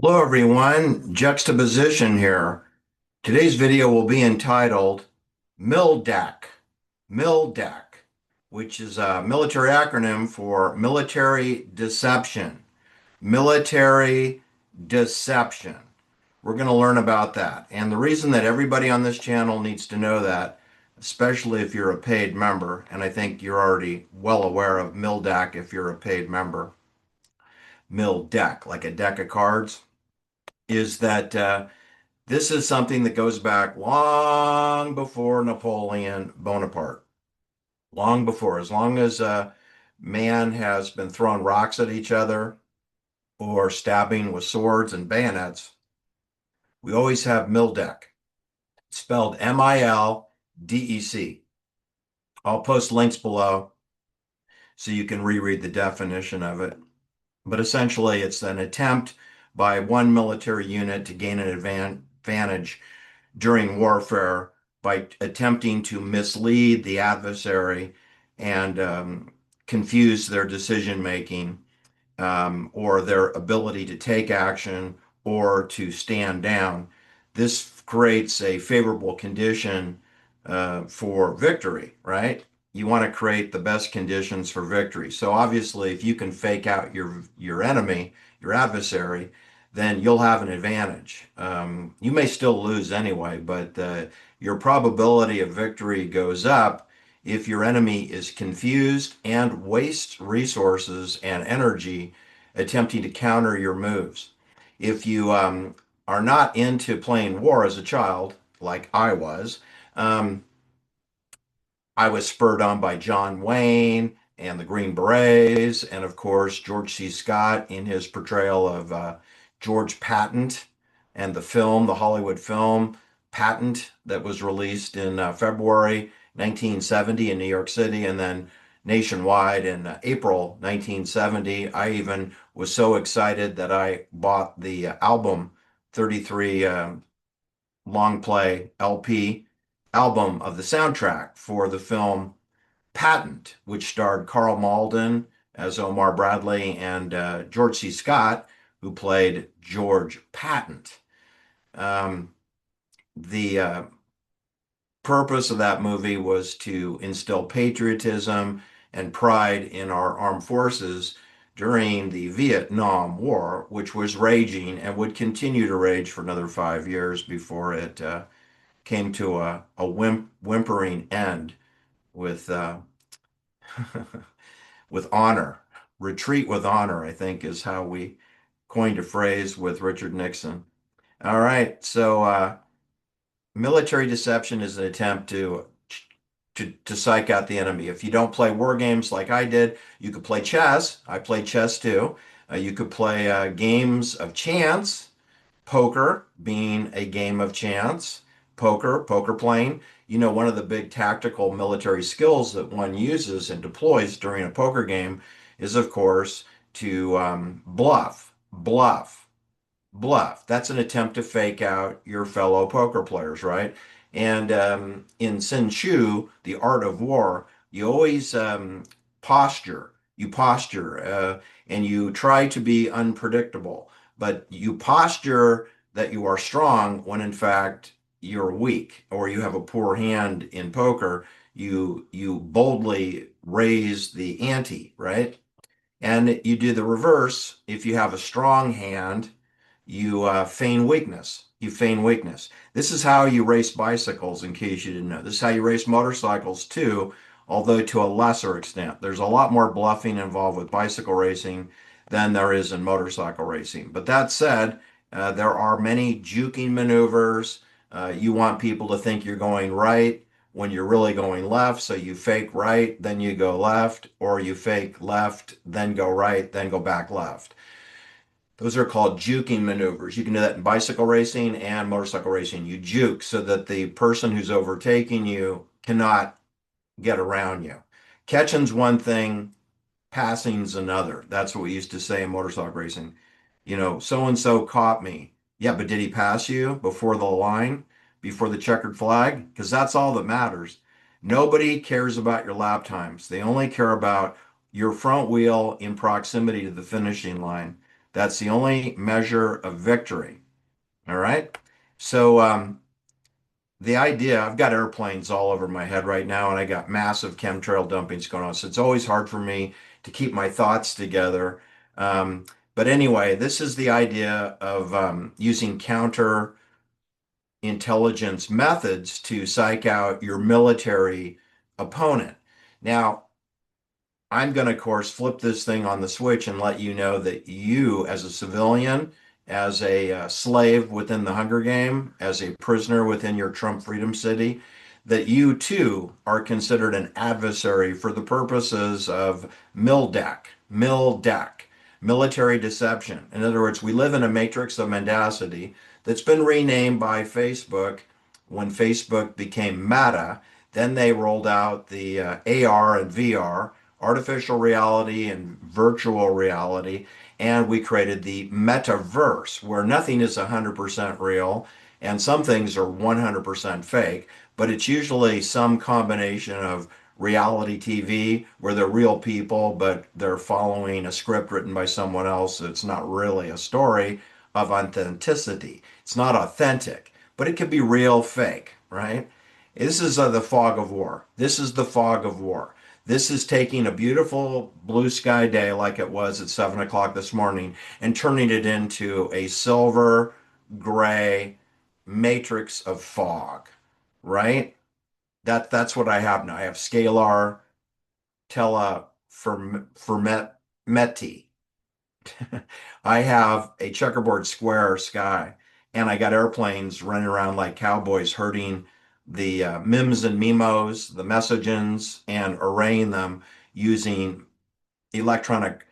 Hello everyone, Juxtaposition here. Today's video will be entitled MILDEC, MILDEC, which is a military acronym for military deception. Military deception. We're going to learn about that. And the reason that everybody on this channel needs to know that, especially if you're a paid member, and I think you're already well aware of MILDEC if you're a paid member, MILDEC, like a deck of cards, is that this is something that goes back long before Napoleon Bonaparte, long before, as long as man has been throwing rocks at each other or stabbing with swords and bayonets. We always have MILDEC, spelled MILDEC. I'll post links below so you can reread the definition of it. But essentially, it's an attempt by one military unit to gain an advantage during warfare by attempting to mislead the adversary and confuse their decision making or their ability to take action or to stand down. This creates a favorable condition for victory, right? You want to create the best conditions for victory. So obviously, if you can fake out your enemy, your adversary, then you'll have an advantage. You may still lose anyway, but your probability of victory goes up if your enemy is confused and wastes resources and energy attempting to counter your moves. If you are not into playing war as a child, like um, I was spurred on by John Wayne and the Green Berets, and of course, George C. Scott in his portrayal of George Patton and the film, the Hollywood film Patent, that was released in February 1970 in New York City and then nationwide in April 1970. I even was so excited that I bought the album 33 long play LP album of the soundtrack for the film Patent, which starred Carl Malden as Omar Bradley and George C. Scott, who played George Patent. Um, the purpose of that movie was to instill patriotism and pride in our armed forces during the Vietnam War, which was raging and would continue to rage for another 5 years before it came to a whimpering end with with honor. Retreat with honor, I think, is how we coined a phrase with Richard Nixon. All right, so military deception is an attempt to psych out the enemy. If you don't play war games like I did, you could play chess. I played chess too. You could play games of chance, poker being a game of chance, poker playing. You know, one of the big tactical military skills that one uses and deploys during a poker game is, of course, to bluff. That's an attempt to fake out your fellow poker players, right? And in Sin Chu, the art of war, you always posture. You posture and you try to be unpredictable, but you posture that you are strong when in fact you're weak or you have a poor hand in poker. You boldly raise the ante, right? And you do the reverse. If you have a strong hand, you feign weakness. You feign weakness. This is how you race bicycles, in case you didn't know. This is how you race motorcycles too, although to a lesser extent. There's a lot more bluffing involved with bicycle racing than there is in motorcycle racing. But that said, there are many juking maneuvers. You want people to think you're going right when you're really going left. So you fake right, then you go left, or you fake left, then go right, then go back left. Those are called juking maneuvers. You can do that in bicycle racing and motorcycle racing. You juke so that the person who's overtaking you cannot get around you. Catching's one thing, passing's another. That's what we used to say in motorcycle racing. You know, so and so caught me. Yeah, but did he pass you before the line, before the checkered flag? Because that's all that matters. Nobody cares about your lap times. They only care about your front wheel in proximity to the finishing line. That's the only measure of victory. All right. So, the idea, I've got airplanes all over my head right now, and I got massive chemtrail dumpings going on. So it's always hard for me to keep my thoughts together. Um, but anyway, this is the idea of using counter intelligence methods to psych out your military opponent. Now, I'm going to, of course, flip this thing on the switch and let you know that you, as a civilian, as a slave within the Hunger Game, as a prisoner within your Trump Freedom City, that you too are considered an adversary for the purposes of MILDEC, military deception. In other words, we live in a matrix of mendacity that's been renamed by Facebook when Facebook became Meta. Then they rolled out the AR and VR, artificial reality and virtual reality, and we created the metaverse where nothing is 100% real and some things are 100% fake, but it's usually some combination of reality TV where they're real people, but they're following a script written by someone else. It's not really a story of authenticity. It's not authentic, but it could be real fake, right? This is the fog of war. This is the fog of war. This is taking a beautiful blue sky day like it was at 7 o'clock this morning and turning it into a silver gray matrix of fog, right? That's what I have now. I have scalar telefermeti. I have a checkerboard square sky, and I got airplanes running around like cowboys herding the mims and memos, the mesogens, and arraying them using electronic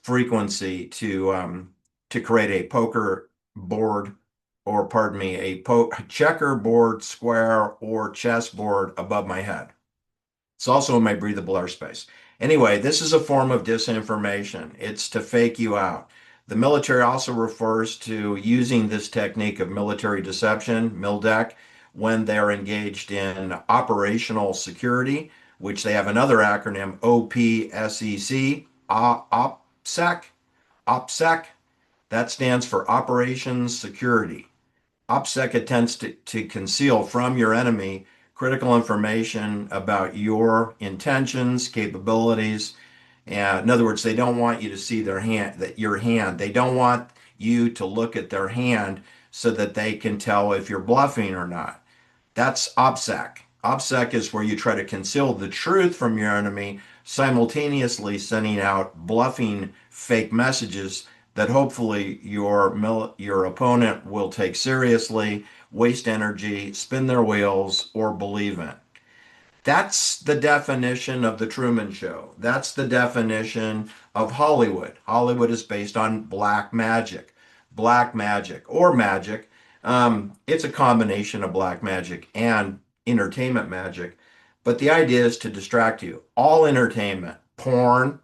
frequency to create a poker board, or pardon me, checkerboard square or chessboard above my head. It's also in my breathable airspace. Anyway, this is a form of disinformation. It's to fake you out. The military also refers to using this technique of military deception, MILDEC, when they're engaged in operational security, which they have another acronym, OPSEC, OPSEC, OPSEC. That stands for Operations Security. OPSEC attempts to conceal from your enemy critical information about your intentions, capabilities. And in other words, they don't want you to see their hand, that your hand. They don't want you to look at their hand so that they can tell if you're bluffing or not. That's OPSEC. OPSEC is where you try to conceal the truth from your enemy, simultaneously sending out bluffing fake messages that hopefully your opponent will take seriously, waste energy, spin their wheels, or believe in. That's the definition of the Truman Show. That's the definition of Hollywood. Hollywood is based on black magic or magic. It's a combination of black magic and entertainment magic. But the idea is to distract you. All entertainment, porn,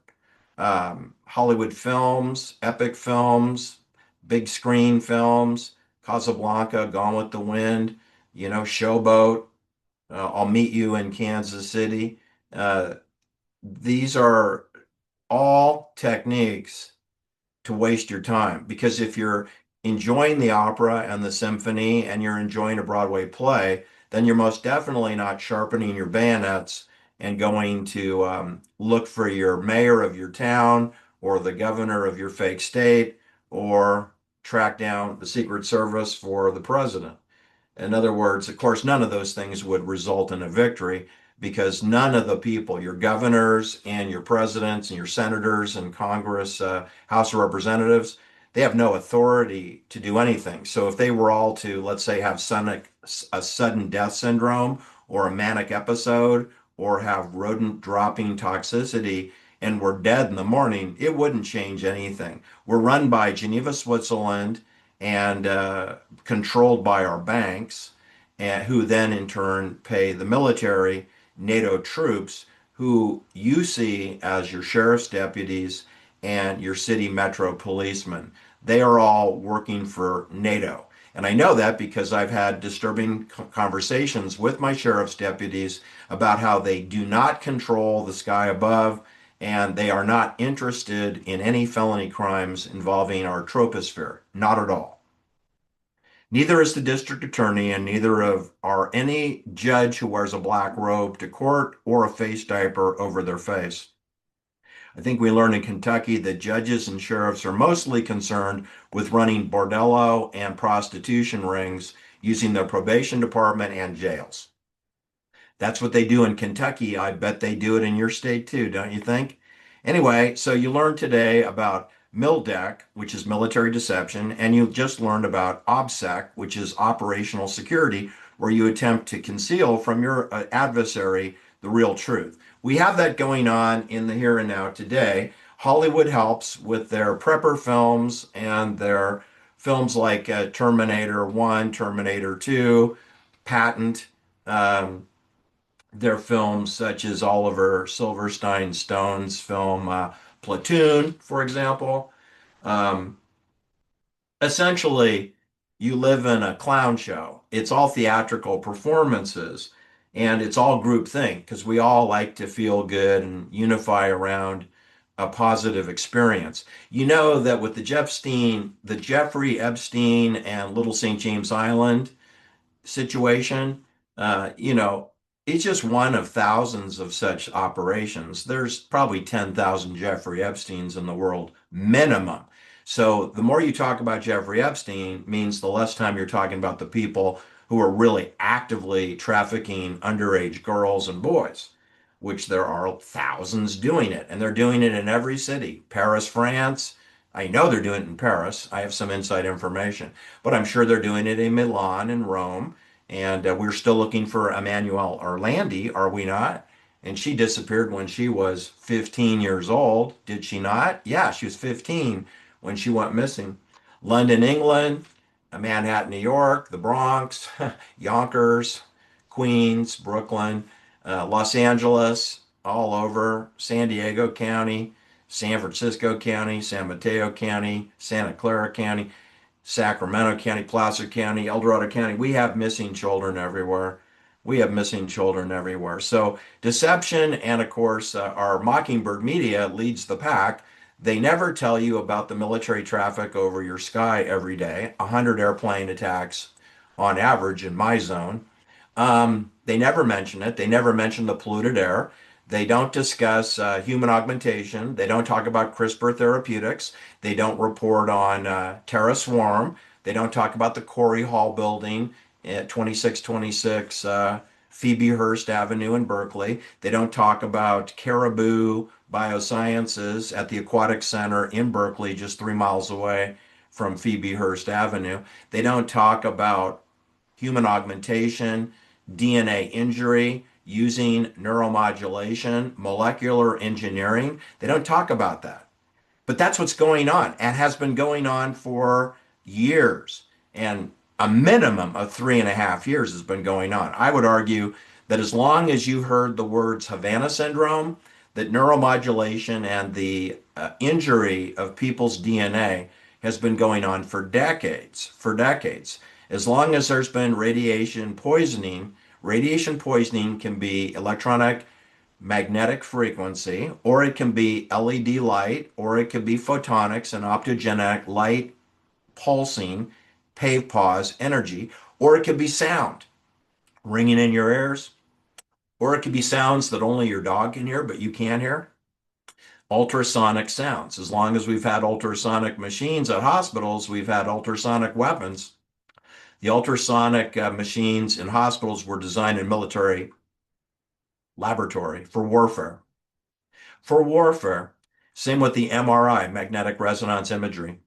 Hollywood films, epic films, big screen films, Casablanca, Gone with the Wind, Showboat, I'll Meet You in Kansas City. Uh, these are all techniques to waste your time because if you're enjoying the opera and the symphony and you're enjoying a Broadway play, then you're most definitely not sharpening your bayonets and going to look for your mayor of your town or the governor of your fake state or track down the Secret Service for the president. In other words, of course, none of those things would result in a victory because none of the people, your governors and your presidents and your senators and Congress, House of Representatives, they have no authority to do anything. So if they were all to, let's say, have a sudden death syndrome or a manic episode or have rodent dropping toxicity and were dead in the morning, it wouldn't change anything. We're run by Geneva, Switzerland, and controlled by our banks, and who then in turn pay the military, NATO troops, who you see as your sheriff's deputies and your city metro policemen. They are all working for NATO. And I know that because I've had disturbing conversations with my sheriff's deputies about how they do not control the sky above and they are not interested in any felony crimes involving our troposphere. Not at all. Neither is the district attorney, and neither are any judge who wears a black robe to court or a face diaper over their face. I think we learned in Kentucky that judges and sheriffs are mostly concerned with running bordello and prostitution rings using their probation department and jails. That's what they do in Kentucky. I bet they do it in your state too, don't you think? Anyway, so you learned today about MILDEC, which is military deception, and you just learned about OBSEC, which is operational security, where you attempt to conceal from your adversary the real truth. We have that going on in the here and now today. Hollywood helps with their prepper films and their films like Terminator 1, Terminator 2, Patent. Um, their films such as Oliver Silverstein Stone's film Platoon, for example. Um, Essentially, you live in a clown show. It's all theatrical performances and it's all groupthink because we all like to feel good and unify around a positive experience. You know that with the Jeffrey Epstein and Little St. James Island situation, you know, it's just one of thousands of such operations. There's probably 10,000 Jeffrey Epsteins in the world, minimum. So the more you talk about Jeffrey Epstein means the less time you're talking about the people who are really actively trafficking underage girls and boys, which there are thousands doing it. And they're doing it in every city. Paris, France. I know they're doing it in Paris. I have some inside information, but I'm sure they're doing it in Milan and Rome. And we're still looking for Emmanuel Orlandi, are we not? And she disappeared when she was 15 years old, did she not? Yeah, she was 15 when she went missing. London, England, Manhattan, New York, the Bronx, Yonkers, Queens, Brooklyn, Los Angeles, all over, San Diego County, San Francisco County, San Mateo County, Santa Clara County. Sacramento County, Placer County, El Dorado County. We have missing children everywhere. We have missing children everywhere. So deception and of course our Mockingbird media leads the pack. They never tell you about the military traffic over your sky every day. 100 airplane attacks on average in my zone. They never mention it. They never mention the polluted air. They don't discuss human augmentation. They don't talk about CRISPR therapeutics. They don't report on Terra Swarm. They don't talk about the Corey Hall building at 2626 Phoebe Hearst Avenue in Berkeley. They don't talk about Caribou Biosciences at the Aquatic Center in Berkeley, just 3 miles away from Phoebe Hearst Avenue. They don't talk about human augmentation, DNA injury, using neuromodulation, molecular engineering. They don't talk about that. But that's what's going on and has been going on for years. And a minimum of 3.5 years has been going on. I would argue that as long as you heard the words Havana syndrome, that neuromodulation and the injury of people's DNA has been going on for decades, for decades. As long as there's been radiation poisoning can be electronic magnetic frequency, or it can be LED light, or it could be photonics and optogenic light pulsing, pave pause energy, or it could be sound ringing in your ears, or it could be sounds that only your dog can hear, but you can't hear. Ultrasonic sounds. As long as we've had ultrasonic machines at hospitals, we've had ultrasonic weapons. The ultrasonic machines in hospitals were designed in military laboratory for warfare. For warfare, same with the MRI, magnetic resonance imagery.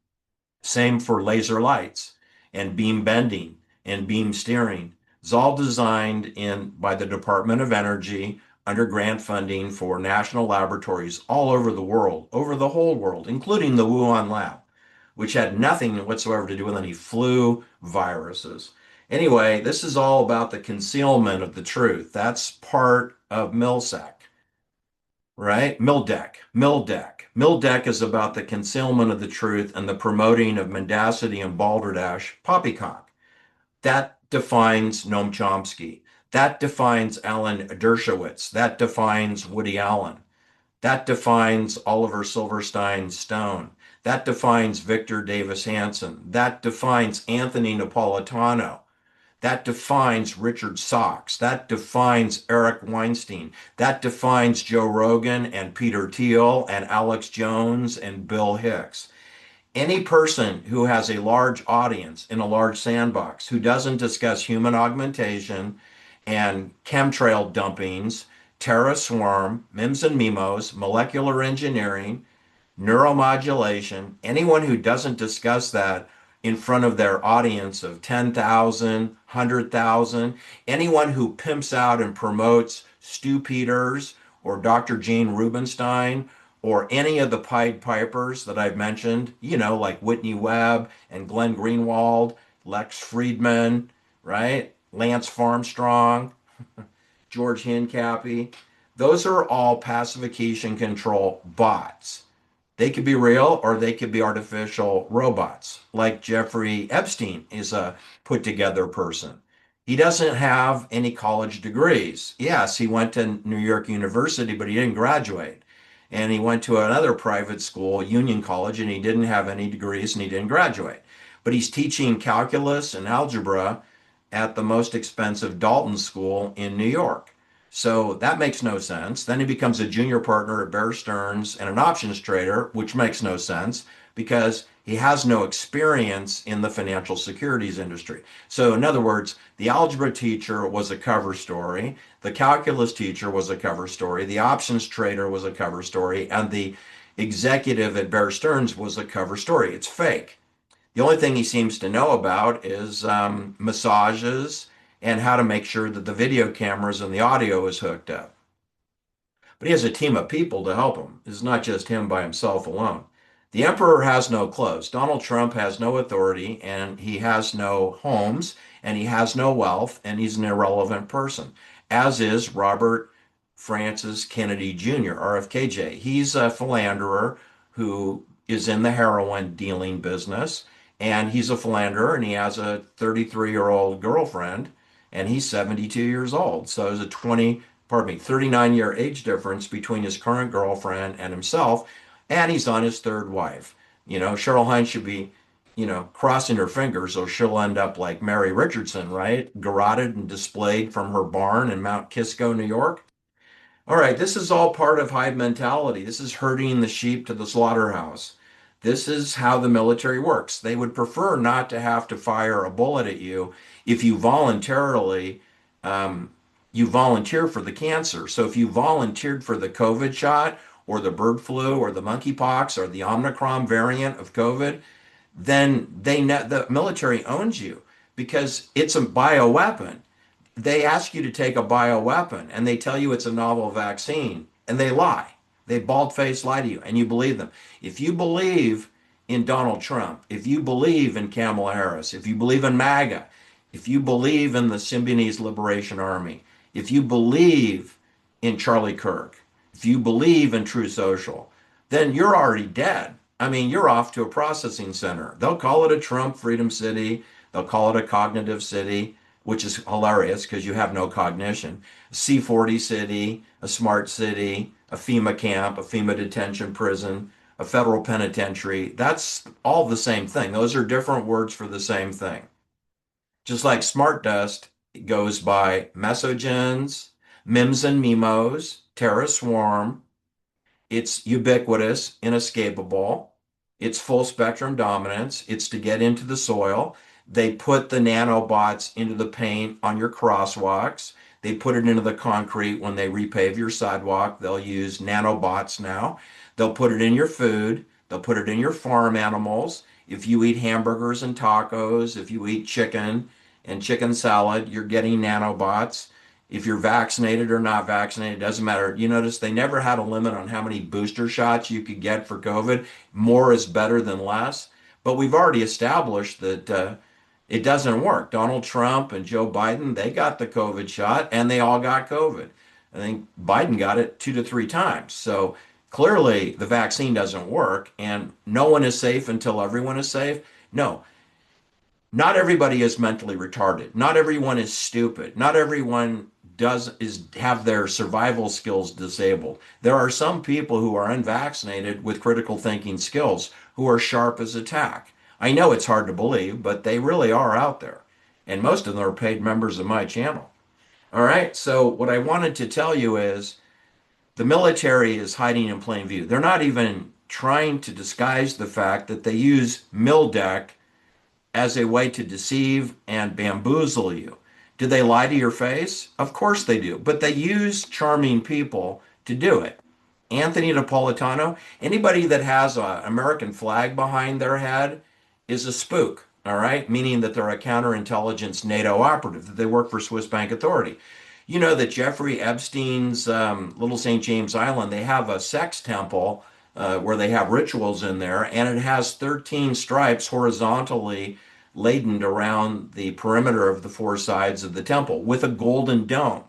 Same for laser lights and beam bending and beam steering. It's all designed in by the Department of Energy under grant funding for national laboratories all over the world, over the whole world, including the Wuhan lab, which had nothing whatsoever to do with any flu viruses. Anyway, this is all about the concealment of the truth. That's part of MILSEC, right? MILDEC is about the concealment of the truth and the promoting of mendacity and balderdash poppycock. That defines Noam Chomsky. That defines Alan Dershowitz. That defines Woody Allen. That defines Oliver Silverstein Stone. That defines Victor Davis Hanson. That defines Anthony Napolitano. That defines Richard Sachs. That defines Eric Weinstein. That defines Joe Rogan and Peter Thiel and Alex Jones and Bill Hicks. Any person who has a large audience in a large sandbox who doesn't discuss human augmentation and chemtrail dumpings, Terra Swarm, MIMS and MIMOs, molecular engineering, neuromodulation, anyone who doesn't discuss that in front of their audience of 10,000, 100,000, anyone who pimps out and promotes Stu Peters or Dr. Gene Rubinstein or any of the Pied Pipers that I've mentioned, like Whitney Webb and Glenn Greenwald, Lex Friedman, right? Lance Farmstrong, George Hincapie. Those are all pacification control bots. They could be real or they could be artificial robots, like Jeffrey Epstein is a put together person. He doesn't have any college degrees. Yes, he went to New York University, but he didn't graduate. And he went to another private school, Union College, and he didn't have any degrees and he didn't graduate. But he's teaching calculus and algebra at the most expensive Dalton School in New York. So that makes no sense. Then he becomes a junior partner at Bear Stearns and an options trader, which makes no sense because he has no experience in the financial securities industry. So, in other words, the algebra teacher was a cover story, the calculus teacher was a cover story, the options trader was a cover story, and the executive at Bear Stearns was a cover story. It's fake. The only thing he seems to know about is massages and how to make sure that the video cameras and the audio is hooked up. But he has a team of people to help him. It's not just him by himself alone. The emperor has no clothes. Donald Trump has no authority, and he has no homes, and he has no wealth, and he's an irrelevant person, as is Robert Francis Kennedy Jr., RFKJ. He's a philanderer who is in the heroin dealing business, and he's a philanderer, and he has a 33-year-old girlfriend, and he's 72 years old. So there's a 39-year age difference between his current girlfriend and himself, and he's on his third wife. Cheryl Hines should be, crossing her fingers or she'll end up like Mary Richardson, right? Garroted and displayed from her barn in Mount Kisco, New York. All right, this is all part of hive mentality. This is herding the sheep to the slaughterhouse. This is how the military works. They would prefer not to have to fire a bullet at you if you voluntarily you volunteer for the cancer. So if you volunteered for the COVID shot or the bird flu or the monkeypox or the Omicron variant of COVID, then the military owns you because it's a bioweapon. They ask you to take a bioweapon and they tell you it's a novel vaccine and they lie. They bald-faced lie to you and you believe them. If you believe in Donald Trump, if you believe in Kamala Harris, if you believe in MAGA, if you believe in the Symbionese Liberation Army, if you believe in Charlie Kirk, if you believe in True Social, then you're already dead. I mean, you're off to a processing center. They'll call it a Trump Freedom City. They'll call it a cognitive city, which is hilarious because you have no cognition. A C40 city, a smart city, a FEMA camp, a FEMA detention prison, a federal penitentiary. That's all the same thing. Those are different words for the same thing. Just like smart dust goes by mesogens, MIMS and MIMOs, Terra Swarm. It's ubiquitous, inescapable. It's full spectrum dominance. It's to get into the soil. They put the nanobots into the paint on your crosswalks. They put it into the concrete when they repave your sidewalk. They'll use nanobots now. They'll put it in your food. They'll put it in your farm animals. If you eat hamburgers and tacos, if you eat chicken and chicken salad, you're getting nanobots. If you're vaccinated or not vaccinated, it doesn't matter. You notice they never had a limit on how many booster shots you could get for COVID. More is better than less. But we've already established that it doesn't work. Donald Trump and Joe Biden, they got the COVID shot and they all got COVID. I think Biden got it 2 to 3 times. So clearly the vaccine doesn't work and no one is safe until everyone is safe. No, not everybody is mentally retarded. Not everyone is stupid. Not everyone does is have their survival skills disabled. There are some people who are unvaccinated with critical thinking skills who are sharp as a tack. I know it's hard to believe, but they really are out there. And most of them are paid members of my channel. All right. So what I wanted to tell you is the military is hiding in plain view. They're not even trying to disguise the fact that they use MILDEC as a way to deceive and bamboozle you. Do they lie to your face? Of course they do, but they use charming people to do it. Anthony Napolitano, anybody that has an American flag behind their head is a spook, all right? Meaning that they're a counterintelligence NATO operative, that they work for Swiss Bank Authority. You know that Jeffrey Epstein's Little St. James Island, they have a sex temple where they have rituals in there, and it has 13 stripes horizontally laden around the perimeter of the four sides of the temple with a golden dome.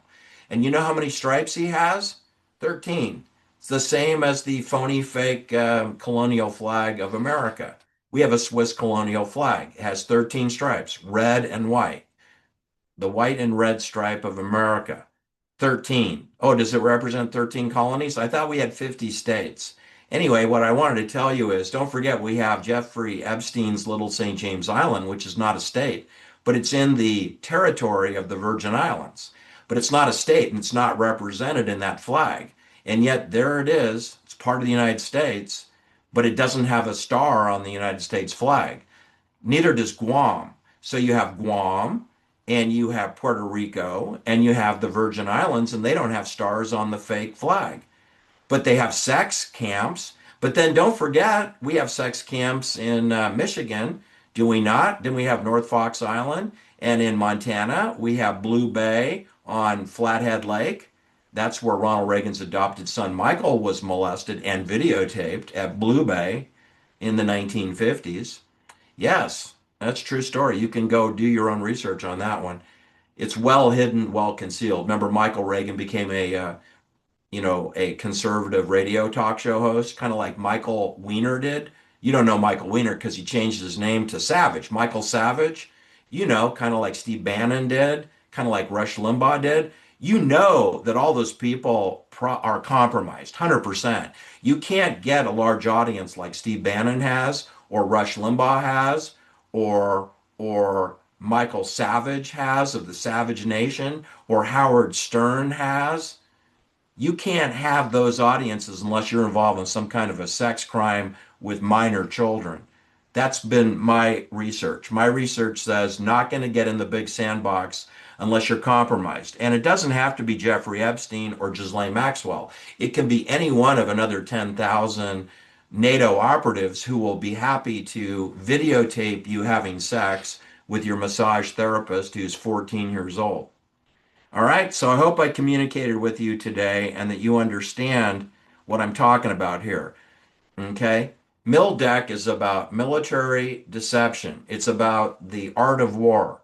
And you know how many stripes he has? 13. It's the same as the phony fake colonial flag of America. We have a Swiss colonial flag. It has 13 stripes, red and white. The white and red stripe of America. 13. Oh, does it represent 13 colonies? I thought we had 50 states. Anyway, what I wanted to tell you is don't forget we have Jeffrey Epstein's Little St. James Island, which is not a state, but it's in the territory of the Virgin Islands. But it's not a state and it's not represented in that flag. And yet there it is. It's part of the United States, but it doesn't have a star on the United States flag. Neither does Guam. So you have Guam and you have Puerto Rico and you have the Virgin Islands, and they don't have stars on the fake flag. But they have sex camps. But then don't forget, we have sex camps in Michigan, do we not? Then we have North Fox Island. And in Montana, we have Blue Bay on Flathead Lake. That's where Ronald Reagan's adopted son Michael was molested and videotaped at Blue Bay in the 1950s. Yes, that's a true story. You can go do your own research on that one. It's well hidden, well concealed. Remember, Michael Reagan became a conservative radio talk show host, kind of like Michael Weiner did. You don't know Michael Weiner because he changed his name to Savage. Michael Savage, kind of like Steve Bannon did, kind of like Rush Limbaugh did. You know that all those people are compromised, 100%. You can't get a large audience like Steve Bannon has, or Rush Limbaugh has, or Michael Savage has of the Savage Nation, or Howard Stern has. You can't have those audiences unless you're involved in some kind of a sex crime with minor children. That's been my research. My research says not going to get in the big sandbox unless you're compromised. And it doesn't have to be Jeffrey Epstein or Ghislaine Maxwell. It can be any one of another 10,000 NATO operatives who will be happy to videotape you having sex with your massage therapist who's 14 years old. All right, so I hope I communicated with you today and that you understand what I'm talking about here. Okay? MILDEC is about military deception. It's about the art of war.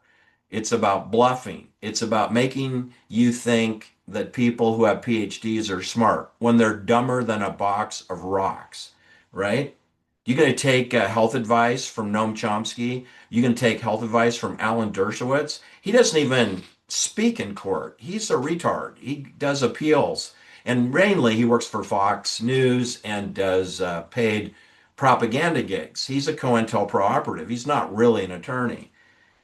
It's about bluffing. It's about making you think that people who have PhDs are smart when they're dumber than a box of rocks, right? You're going to take health advice from Noam Chomsky. You're going to take health advice from Alan Dershowitz. He doesn't even speak in court. He's a retard. He does appeals. And mainly he works for Fox News and does paid propaganda gigs. He's a COINTELPRO operative. He's not really an attorney.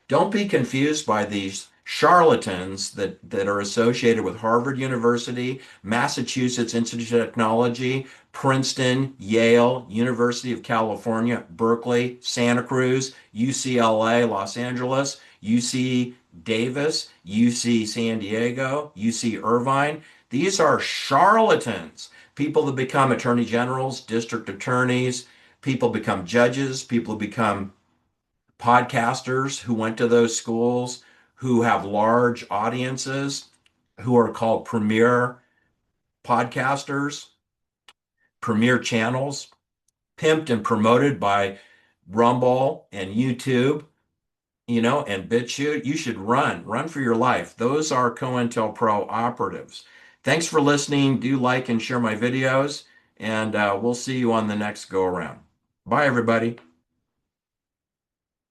Don't be confused by these charlatans that are associated with Harvard University, Massachusetts Institute of Technology, Princeton, Yale, University of California, Berkeley, Santa Cruz, UCLA, Los Angeles, UC Davis, UC San Diego, UC Irvine. These are charlatans. People that become attorney generals, district attorneys, people become judges, people become podcasters who went to those schools, who have large audiences, who are called premier podcasters, premier channels, pimped and promoted by Rumble and YouTube, and BitChute. You should run for your life. Those are COINTELPRO operatives. Thanks for listening. Do like and share my videos, and we'll see you on the next go around. Bye, everybody.